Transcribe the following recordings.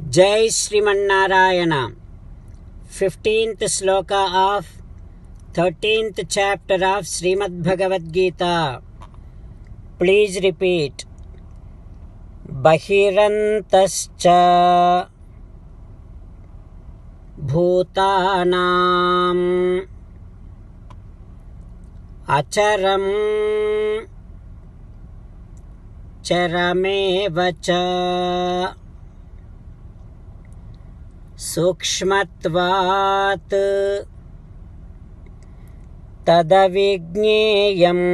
Jai Srimannarayana. 15th sloka of 13th chapter of Srimad Bhagavad Gita. Please repeat. Bahirantascha bhutanam acharam charamevacha सूक्ष्मत्वात् तदविज्ञेयम्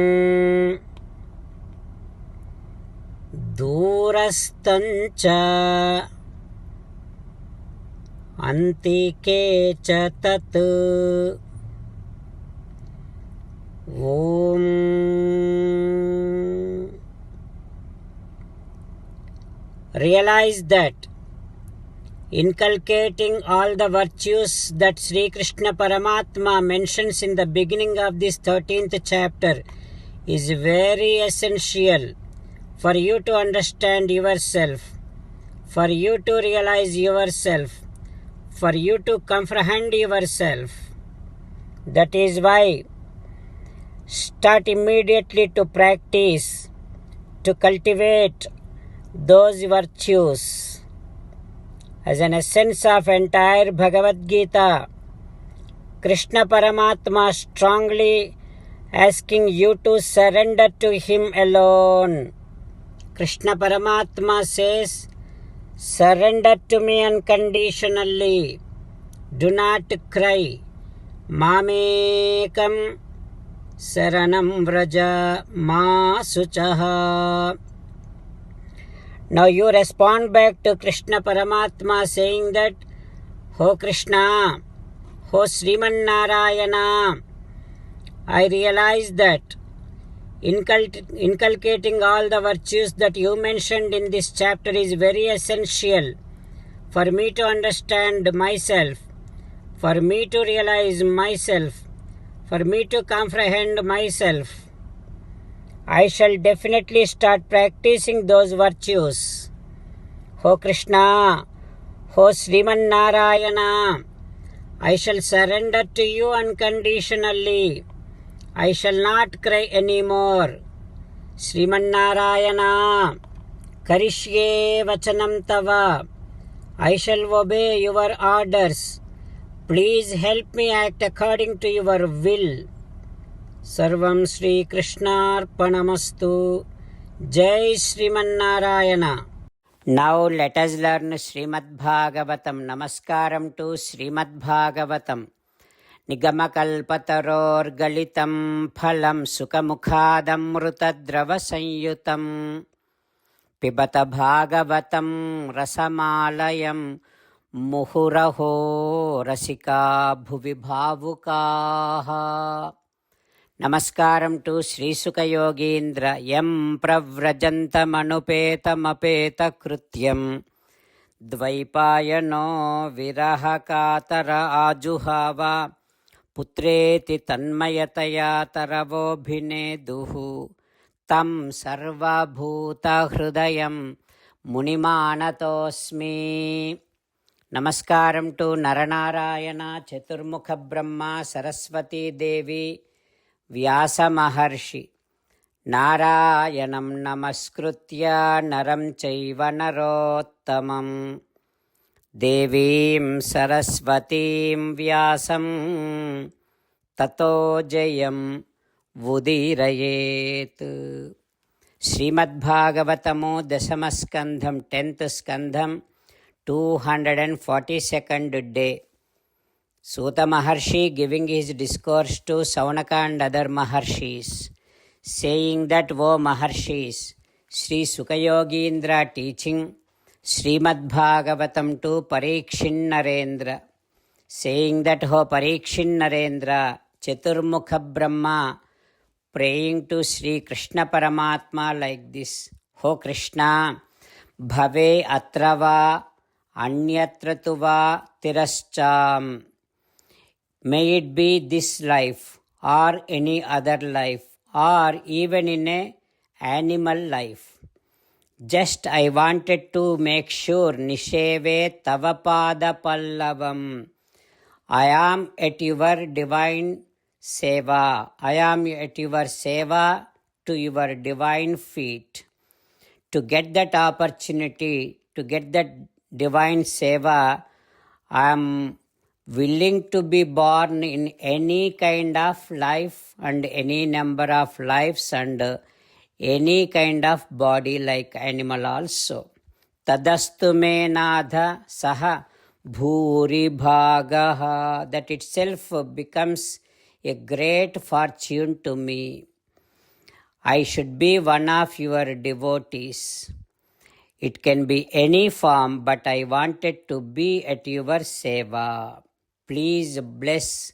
दूरस्थञ्च अन्तिके च तत् ॐ Realize that inculcating all the virtues that Sri Krishna Paramatma mentions in the beginning of this 13th chapter is very essential for you to understand yourself, for you to realize yourself, for you to comprehend yourself. That is why start immediately to practice, to cultivate those virtues. As an essence of entire Bhagavad Gita, Krishna Paramatma strongly asking you to surrender to Him alone. Krishna Paramatma says, surrender to me unconditionally. Do not cry. Mamekam saranam vraja ma suchaha. Now you respond back to Krishna Paramatma saying that, "Ho Krishna, Ho Sriman Narayana, I realize that inculcating all the virtues that you mentioned in this chapter is very essential for me to understand myself, for me to realize myself, for me to comprehend myself. I shall definitely start practicing those virtues. Ho Krishna, Ho Sriman Narayana, I shall surrender to you unconditionally. I shall not cry anymore. Sriman Narayana, Karishye Vachanam Tava, I shall obey your orders. Please help me act according to your will. Sarvam Sri Krishnarpanamastu. Jai Srimannarayana. Now let us learn Srimad Bhagavatam. Namaskaram to Srimad Bhagavatam. Nigamakalpatarorgalitam phalam sukamukhadamrutadrava sanyutam. Pibata Bhagavatam rasamalayam muhuraho rasika bhuvi bhavukaha. Namaskaram to Sri Sukha Yogindra yam pravrajantamapeta krutyam dvaipayano virahakatara ajuhava putreti tanmayataya taravobhineduhu tam sarvabhuta hrudayam munimanatosmi. Namaskaram to Naranarayana, Chaturmukha Brahma, Saraswati Devi, Vyasa Maharshi. Narayanam namaskritya naram chaiva narottamam devim saraswatim vyasam tato jayam vudirayet. Srimad Bhagavatamo Dasamaskandham 10th Skandham 242nd day. Suta Maharshi giving his discourse to Saunaka and other Maharshis, saying that, O Maharshis, Sri Sukayogindra teaching Srimad Bhagavatam to Parikshin Narendra, saying that, O Parikshin Narendra, Chaturmukha Brahma, praying to Sri Krishna Paramatma like this, O Krishna, Bhave Atrava Anyatra Tuva Tirascham. May it be this life or any other life or even in an animal life. Just I wanted to make sure, Nisheve Tavapada Pallavam. I am at your divine seva. I am at your seva to your divine feet. To get that opportunity, to get that divine seva, I am willing to be born in any kind of life and any number of lives and any kind of body like animal also. Tadastu me nadha saha bhuri bhagaha. That itself becomes a great fortune to me. I should be one of your devotees. It can be any form, but I wanted to be at your seva. Please bless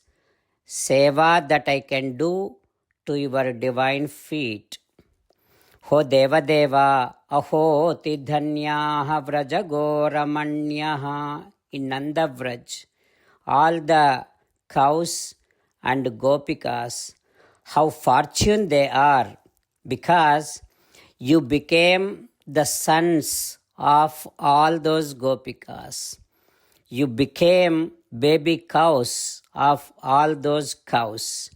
seva that I can do to your divine feet. Ho Deva Deva, aho tidhanyaha vrajagoramanyaha. In Nanda Vraj, all the cows and gopikas, how fortunate they are, because you became the sons of all those gopikas. You became baby cows of all those cows,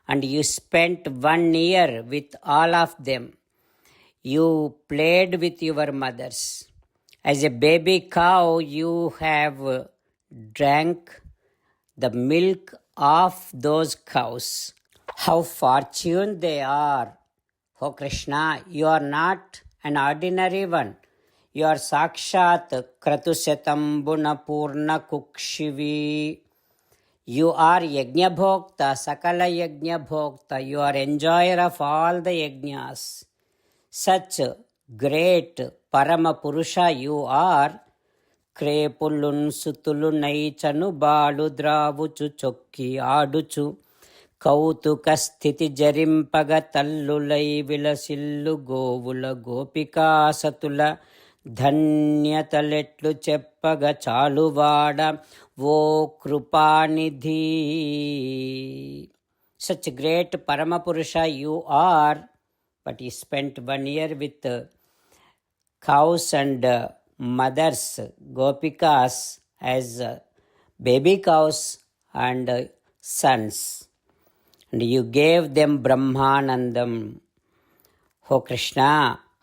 and you spent 1 year with all of them. You played with your mothers. As a baby cow, you have drank the milk of those cows. How fortunate they are. Oh Krishna, you are not an ordinary one. You are Sakshat Kratusatambuna Purna Kukshivi. You are Yajna Bhokta, Sakala Yajna Bhokta. You are enjoyer of all the yajnas. Such great Parama Purusha you are. Krepulun Sutulu Naichanu Balu Dravuchu Chokki Aduchu. కౌతుక స్థితి జరింపగ తల్లులై విలసిల్లు గోవుల గోపికాసతుల ధన్యతలెట్లు చెప్పగ చాలువాడ ఓ Krupanidhi. Such great Paramapurusha you are, but you spent 1 year with cows and mothers, gopikas, as baby cows and sons. And you gave them Brahmanandam. Oh Krishna,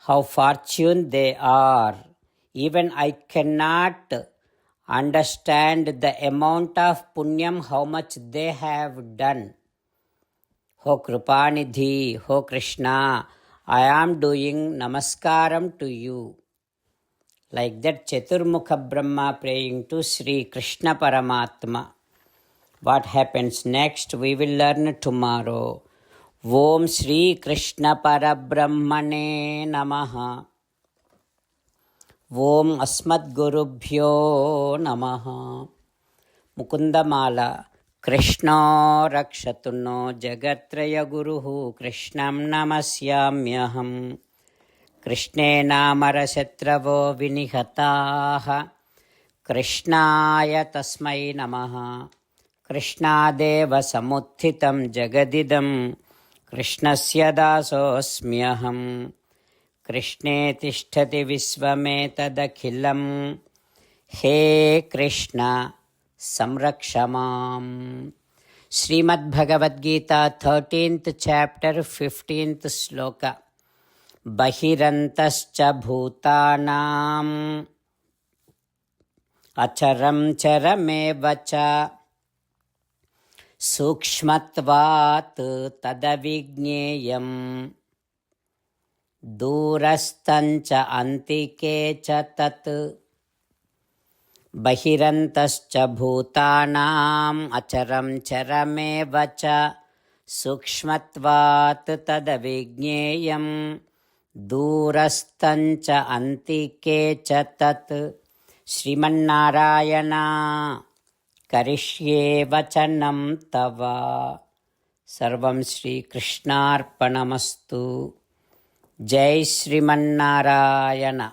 how fortunate they are. Even I cannot understand the amount of punyam, how much they have done. Oh Krupanidhi, oh Krishna, I am doing namaskaram to you. Like that Chaturmukha Brahma praying to Sri Krishna Paramatma. What happens next we will learn tomorrow. Om Sri Krishna Parabrahmane Namaha. Om Asmad Gurubhyo Namaha. Mukundamala. Krishna Rakshatuno Jagatraya Guruhu Krishnam Namasyamyaham. Krishne Namarashatravo Vinihataha. Krishnaya Tasmai Namaha. Krishnadeva samuthitam jagadidam Krishnasya dasosmyaham. Krishne tishtati visvametadakhilam. He Krishna samrakshamam. Srimad Bhagavad Gita 13th chapter 15th sloka. Bahirantascha bhutanam acharam charamevacha Sukshmatvat tadavignyeyam Durastancha antikecha tat. Bahirantascha bhutanam acharam charamevacha Sukshmatvat tadavignyeyam Durastancha antikecha tat. Srimannarayana Karishye vachanam tava. Sarvam Shri Krishnarpanamastu. Jai Srimannarayana.